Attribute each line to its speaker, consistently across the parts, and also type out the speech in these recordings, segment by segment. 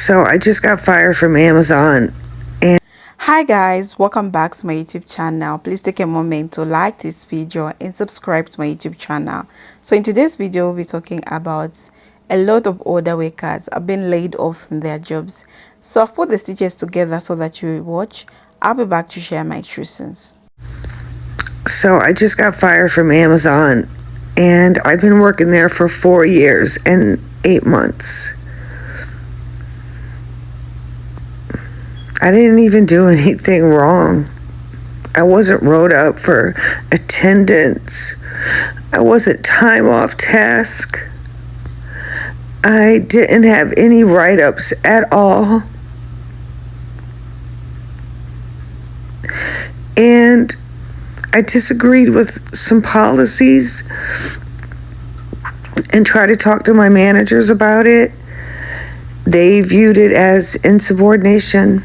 Speaker 1: So I just got fired from Amazon. And
Speaker 2: hi guys, welcome back to my YouTube channel. Please take a moment to like this video and subscribe to my YouTube channel. So in today's video, we'll be talking about a lot of older workers have been laid off from their jobs. So I've put the stitches together so that you will watch. I'll be back to share my truths.
Speaker 1: so I just got fired from Amazon, and I've been working there for 4 years and 8 months. I didn't even do anything wrong. I wasn't wrote up for attendance. I wasn't time off task. I didn't have any write-ups at all. And I disagreed with some policies and tried to talk to my managers about it. They viewed it as insubordination.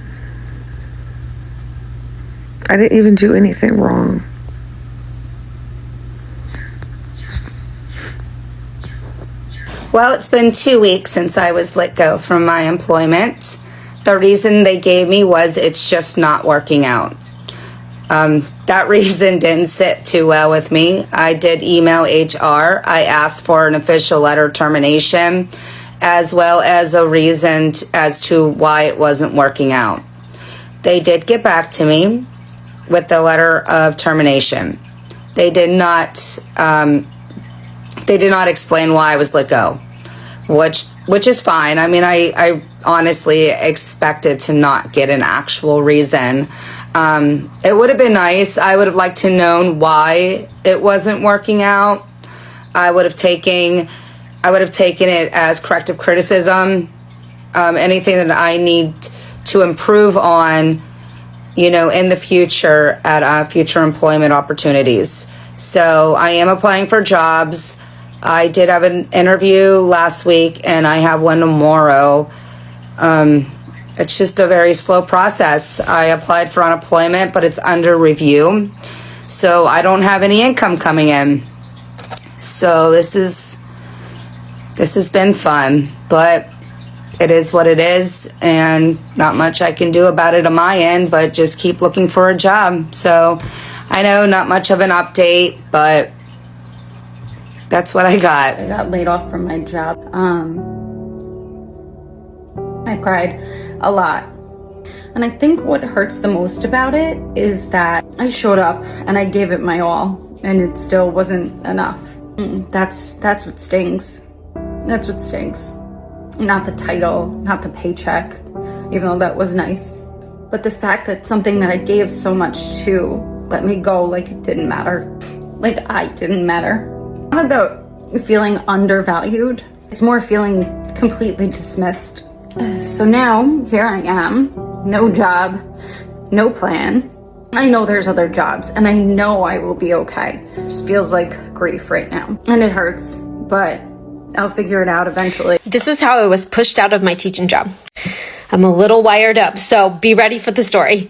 Speaker 1: I didn't even do anything wrong.
Speaker 3: Well, it's been 2 weeks since I was let go from my employment. The reason they gave me was it's just not working out. That reason didn't sit too well with me. I did email HR. I asked for an official letter of termination, as well as a reason as to why it wasn't working out. They did get back to me with the letter of termination. They did not explain why I was let go, which is fine. I mean, I honestly expected to not get an actual reason. It would have been nice. I would have liked to known why it wasn't working out. I would have taken it as corrective criticism. Anything that I need to improve on, in the future at future employment opportunities. So I am applying for jobs. I did have an interview last week and I have one tomorrow. It's just a very slow process. I applied for unemployment, but it's under review. So I don't have any income coming in. So this has been fun, but it is what it is, and not much I can do about it on my end, but just keep looking for a job. So I know not much of an update, but that's what I got.
Speaker 4: I got laid off from my job. I cried a lot. And I think what hurts the most about it is that I showed up and I gave it my all, and it still wasn't enough. That's what stings. That's what stings. Not the title, not the paycheck, even though that was nice. But the fact that something that I gave so much to let me go like it didn't matter. Like I didn't matter. It's not about feeling undervalued. It's more feeling completely dismissed. So now, here I am, no job, no plan. I know there's other jobs, and I know I will be okay. It just feels like grief right now. And it hurts, but I'll figure it out eventually.
Speaker 5: This is how I was pushed out of my teaching job. I'm a little wired up, so be ready for the story.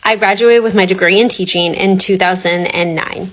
Speaker 5: I graduated with my degree in teaching in 2009.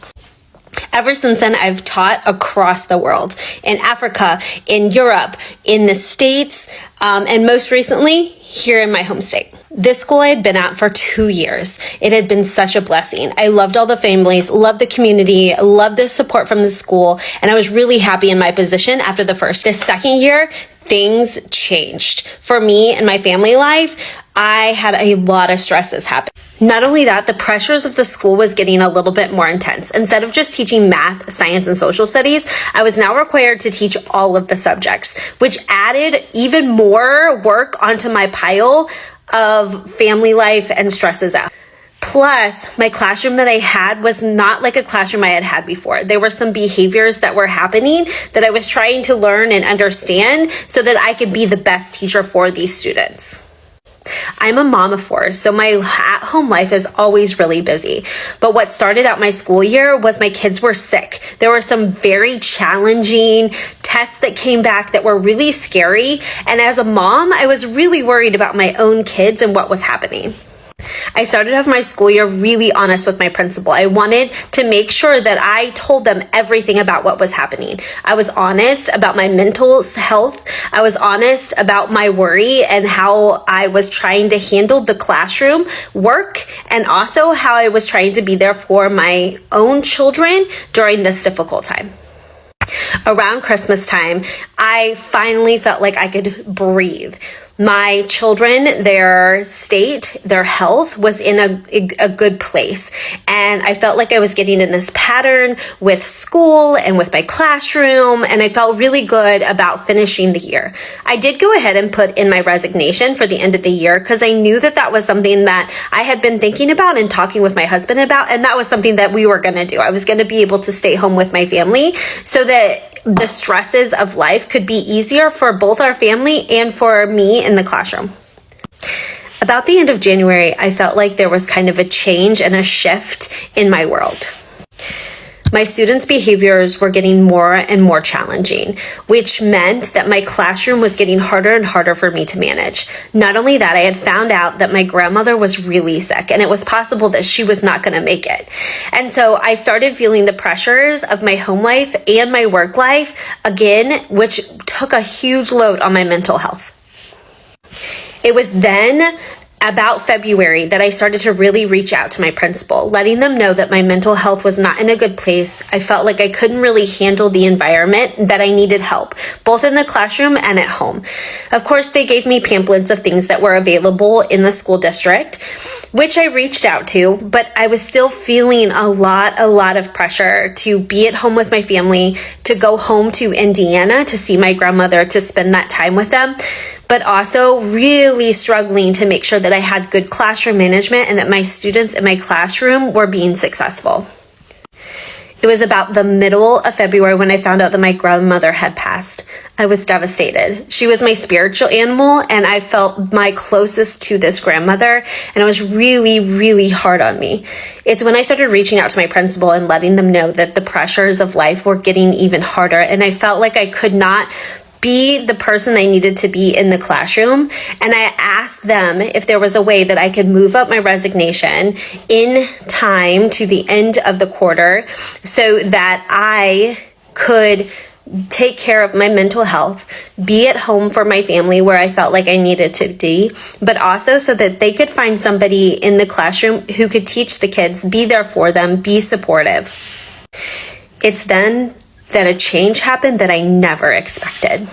Speaker 5: Ever since then, I've taught across the world, in Africa, in Europe, in the States, and most recently, here in my home state. This school I had been at for 2 years. It had been such a blessing. I loved all the families, loved the community, loved the support from the school, and I was really happy in my position after the first. The second year, things changed. For me and my family life, I had a lot of stresses happen. Not only that, the pressures of the school was getting a little bit more intense. Instead of just teaching math, science, and social studies, I was now required to teach all of the subjects, which added even more work onto my pile of family life and stresses out. Plus, my classroom that I had was not like a classroom I had had before. There were some behaviors that were happening that I was trying to learn and understand so that I could be the best teacher for these students. I'm a mom of 4, so my at-home life is always really busy. But what started out my school year was my kids were sick. There were some very challenging tests that came back that were really scary. And as a mom, I was really worried about my own kids and what was happening. I started off my school year really honest with my principal. I wanted to make sure that I told them everything about what was happening. I was honest about my mental health. I was honest about my worry and how I was trying to handle the classroom work, and also how I was trying to be there for my own children during this difficult time. Around Christmas time, I finally felt like I could breathe. My children, their state, their health was in a good place. And I felt like I was getting in this pattern with school and with my classroom, and I felt really good about finishing the year. I did go ahead and put in my resignation for the end of the year because I knew that that was something that I had been thinking about and talking with my husband about, and that was something that we were going to do. I was going to be able to stay home with my family so that the stresses of life could be easier for both our family and for me in the classroom. About the end of January, I felt like there was kind of a change and a shift in my world. My students' behaviors were getting more and more challenging, which meant that my classroom was getting harder and harder for me to manage. Not only that, I had found out that my grandmother was really sick, and it was possible that she was not going to make it. And so I started feeling the pressures of my home life and my work life again, which took a huge load on my mental health. It was then about February that I started to really reach out to my principal, letting them know that my mental health was not in a good place. I felt like I couldn't really handle the environment, that I needed help, both in the classroom and at home. Of course, they gave me pamphlets of things that were available in the school district, which I reached out to, but I was still feeling a lot of pressure to be at home with my family, to go home to Indiana to see my grandmother, to spend that time with them, but also really struggling to make sure that I had good classroom management and that my students in my classroom were being successful. It was about the middle of February when I found out that my grandmother had passed. I was devastated. She was my spiritual animal, and I felt my closest to this grandmother, and it was really hard on me. It's when I started reaching out to my principal and letting them know that the pressures of life were getting even harder, and I felt like I could not be the person I needed to be in the classroom. And I asked them if there was a way that I could move up my resignation in time to the end of the quarter so that I could take care of my mental health, be at home for my family where I felt like I needed to be, but also so that they could find somebody in the classroom who could teach the kids, be there for them, be supportive. It's then that a change happened that I never expected.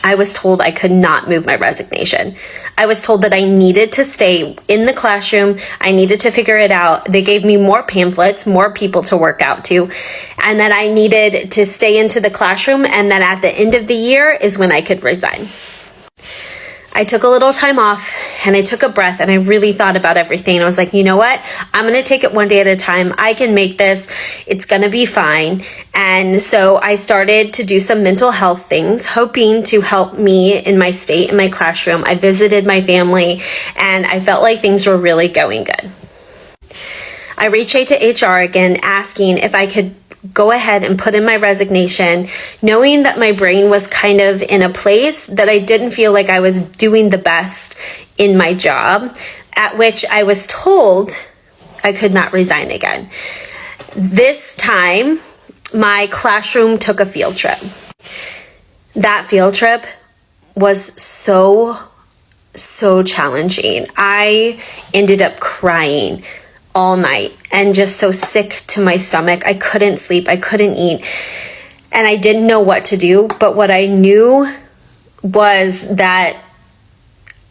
Speaker 5: I was told I could not move my resignation. I was told that I needed to stay in the classroom. I needed to figure it out. They gave me more pamphlets, more people to work out to, and that I needed to stay into the classroom, and that at the end of the year is when I could resign. I took a little time off and I took a breath and I really thought about everything. I was like, you know what? I'm going to take it one day at a time. I can make this. It's going to be fine. And so I started to do some mental health things, hoping to help me in my state, in my classroom. I visited my family and I felt like things were really going good. I reached out to HR again, asking if I could go ahead and put in my resignation, knowing that my brain was kind of in a place that I didn't feel like I was doing the best in my job, at which I was told I could not resign again. This time, my classroom took a field trip. That field trip was so challenging. I ended up crying all night and just so sick to my stomach. I couldn't sleep, I couldn't eat, and I didn't know what to do. But what I knew was that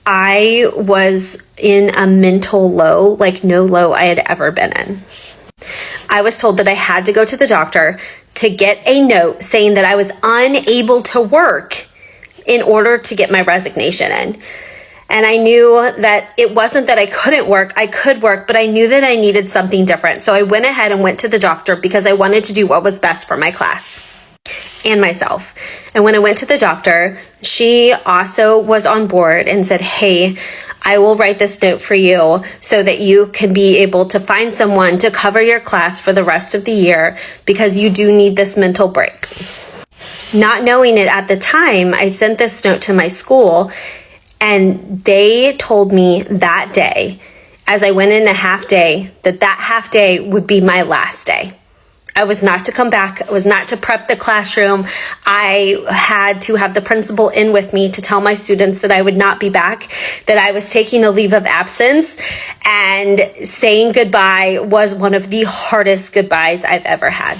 Speaker 5: I was in a mental low like no low I had ever been in. I was told that I had to go to the doctor to get a note saying that I was unable to work in order to get my resignation in. And I knew that it wasn't that I couldn't work, I could work, but I knew that I needed something different. So I went ahead and went to the doctor because I wanted to do what was best for my class and myself. And when I went to the doctor, she also was on board and said, hey, I will write this note for you so that you can be able to find someone to cover your class for the rest of the year because you do need this mental break. Not knowing it at the time, I sent this note to my school. And they told me that day, as I went in a half day, that half day would be my last day. I was not to come back. I was not to prep the classroom. I had to have the principal in with me to tell my students that I would not be back, that I was taking a leave of absence, and saying goodbye was one of the hardest goodbyes I've ever had.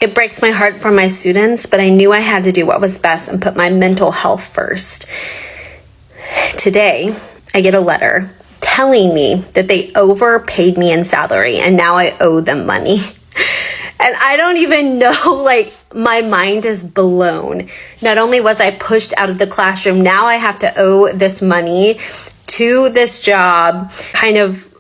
Speaker 5: It breaks my heart for my students, but I knew I had to do what was best and put my mental health first. Today, I get a letter telling me that they overpaid me in salary and now I owe them money. And I don't even know, like, my mind is blown. Not only was I pushed out of the classroom, now I have to owe this money to this job, kind of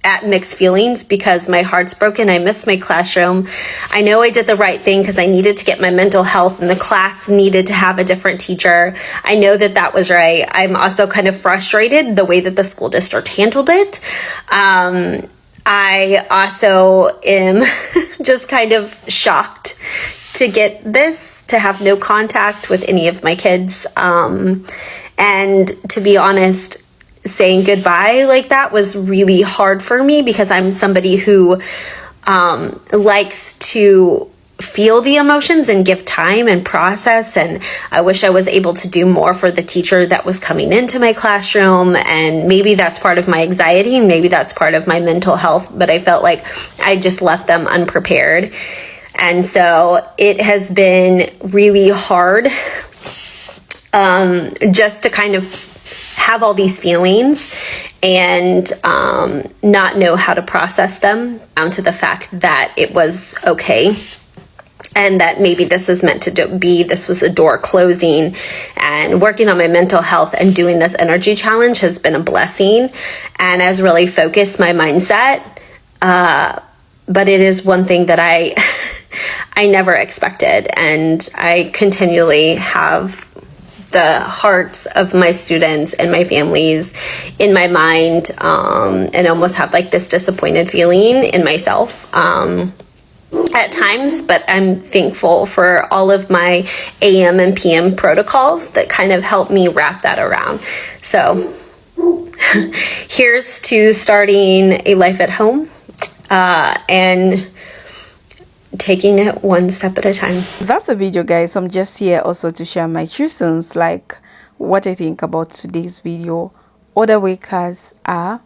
Speaker 5: at mixed feelings because my heart's broken. I miss my classroom. I know I did the right thing because I needed to get my mental health and the class needed to have a different teacher. I know that that was right. I'm also kind of frustrated the way that the school district handled it. I also am just kind of shocked to get this, to have no contact with any of my kids. And to be honest, saying goodbye like that was really hard for me because I'm somebody who likes to feel the emotions and give time and process, and I wish I was able to do more for the teacher that was coming into my classroom. And maybe that's part of my anxiety and maybe that's part of my mental health, but I felt like I just left them unprepared. And so it has been really hard just to kind of have all these feelings and not know how to process them, down to the fact that it was okay and that maybe this is meant to be, this was a door closing. And working on my mental health and doing this energy challenge has been a blessing and has really focused my mindset. But it is one thing that I I never expected, and I continually have the hearts of my students and my families in my mind, and almost have like this disappointed feeling in myself at times. But I'm thankful for all of my AM and PM protocols that kind of help me wrap that around. So here's to starting a life at home and taking it one step at a time.
Speaker 2: That's the video, guys. I'm just here also to share my true sense, like what I think about today's video. Other workers are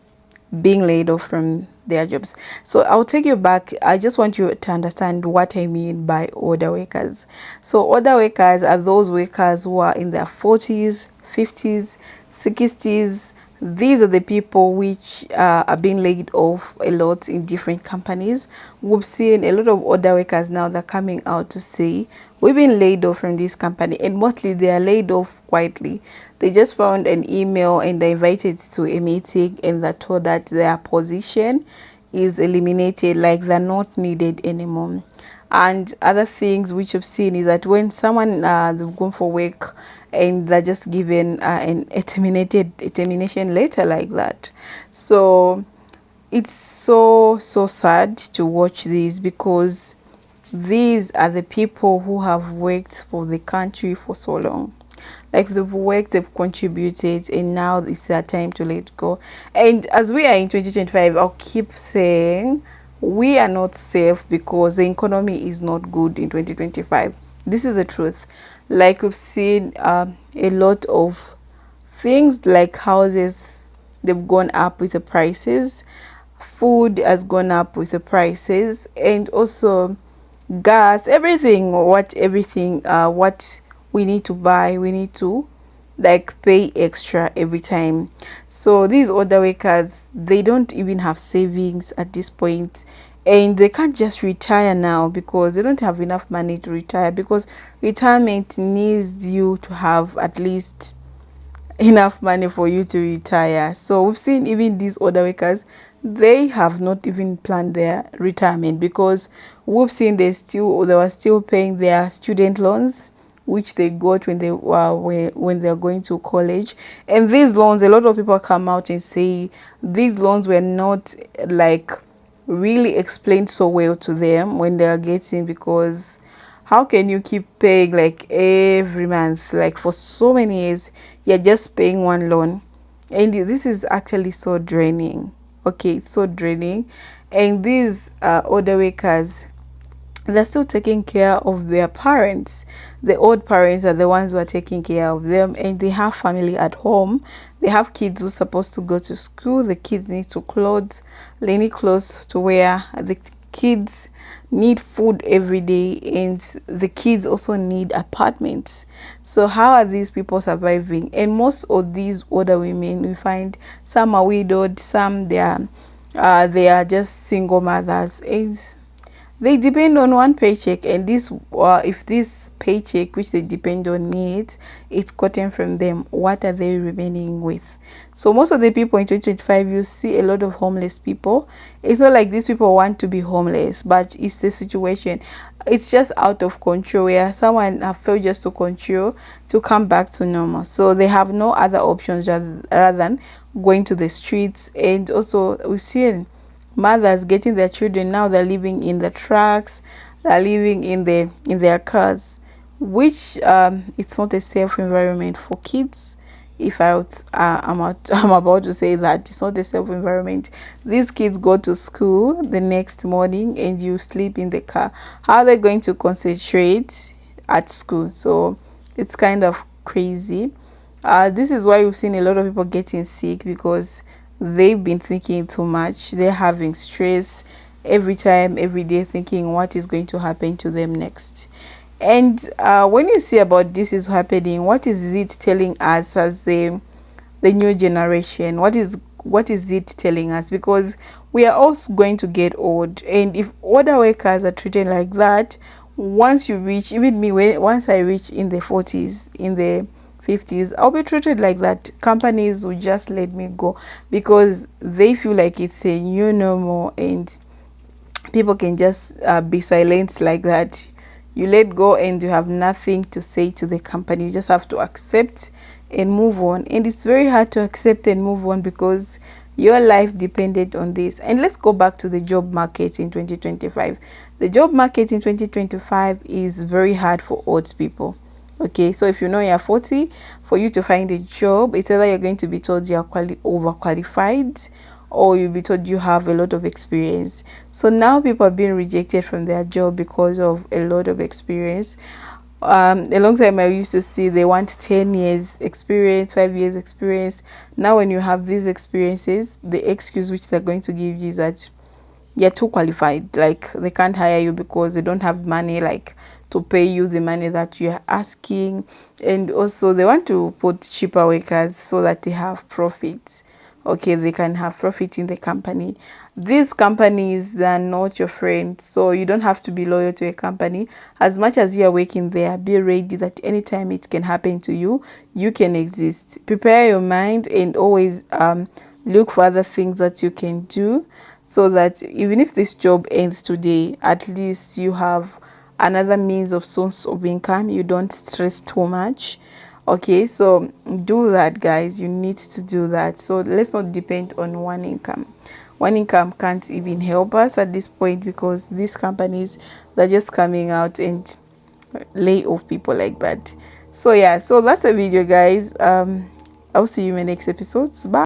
Speaker 2: being laid off from their jobs. So I'll take you back. I just want you to understand what I mean by other workers. So other workers are those workers who are in their 40s, 50s, 60s. These are the people which are being laid off a lot in different companies. We've seen a lot of other workers now that are coming out to say, we've been laid off from this company, and mostly they are laid off quietly. They just found an email and they invited to a meeting and they're told that their position is eliminated, like they're not needed anymore. And other things which I've seen is that when someone they've gone for work and they're just given a termination letter like that. So it's so sad to watch this, because these are the people who have worked for the country for so long. Like they've worked, they've contributed, and now it's their time to let go. And as we are in 2025, I'll keep saying we are not safe because the economy is not good in 2025. This is the truth. Like we've seen a lot of things, like houses, they've gone up with the prices, food has gone up with the prices, and also gas, everything what we need to buy, we need to like pay extra every time. So these other workers, they don't even have savings at this point, and they can't just retire now because they don't have enough money to retire, because retirement needs you to have at least enough money for you to retire. So we've seen even these other workers, they have not even planned their retirement, because we've seen they were still paying their student loans which they got when they're going to college. And these loans, a lot of people come out and say these loans were not like really explained so well to them when they are getting, because how can you keep paying like every month, like for so many years, you're just paying one loan, and this is actually so draining. Okay, it's so draining. And these older workers, they're still taking care of their parents. The old parents are the ones who are taking care of them, and they have family at home. They have kids who are supposed to go to school. The kids need to clothes, they need clothes to wear. The kids need food every day, and the kids also need apartments. So how are these people surviving? And most of these older women, we find some are widowed, some they are just single mothers, and they depend on one paycheck, and this if this paycheck which they depend on needs, it's gotten from them, what are they remaining with? So most of the people in 2025, you see a lot of homeless people. It's not like these people want to be homeless, but it's the situation, it's just out of control, where someone have failed just to control to come back to normal, so they have no other options rather than going to the streets. And also we've seen mothers getting their children, now they're living in the trucks, they're living in their cars, which it's not a safe environment for kids. If I'm about to say that it's not a safe environment. These kids go to school the next morning and you sleep in the car. How are they going to concentrate at school? So it's kind of crazy. This is why we've seen a lot of people getting sick, because they've been thinking too much. They're having stress every time, every day, thinking what is going to happen to them next. And when you see about this is happening, what is it telling us as the new generation? What is it telling us? Because we are also going to get old, and if older workers are treated like that, once you reach, even me, once I reach in the 40s, in the 50s, I'll be treated like that. Companies will just let me go because they feel like it's a new normal, and people can just be silent like that. You let go and you have nothing to say to the company. You just have to accept and move on. And it's very hard to accept and move on because your life depended on this. And let's go back to the job market in 2025. The job market in 2025 is very hard for old people. Okay, so if you know you're 40, for you to find a job, it's either you're going to be told you're overqualified, or you'll be told you have a lot of experience. So now people are being rejected from their job because of a lot of experience. A long time I used to see they want 10 years experience, 5 years experience. Now when you have these experiences, the excuse which they're going to give you is that you're too qualified, like they can't hire you because they don't have money, like to pay you the money that you're asking. And also they want to put cheaper workers so that they have profit. Okay, they can have profit in the company. These companies, they're not your friends, so you don't have to be loyal to a company. As much as you are working there, be ready that anytime it can happen to you, you can exist. Prepare your mind and always look for other things that you can do, so that even if this job ends today, at least you have another means of source of income. You don't stress too much. Okay, so do that, guys. You need to do that. So let's not depend on one income. One income can't even help us at this point, because these companies, they're just coming out and lay off people like that. So yeah, so that's a video, guys. I'll see you in my next episodes. Bye.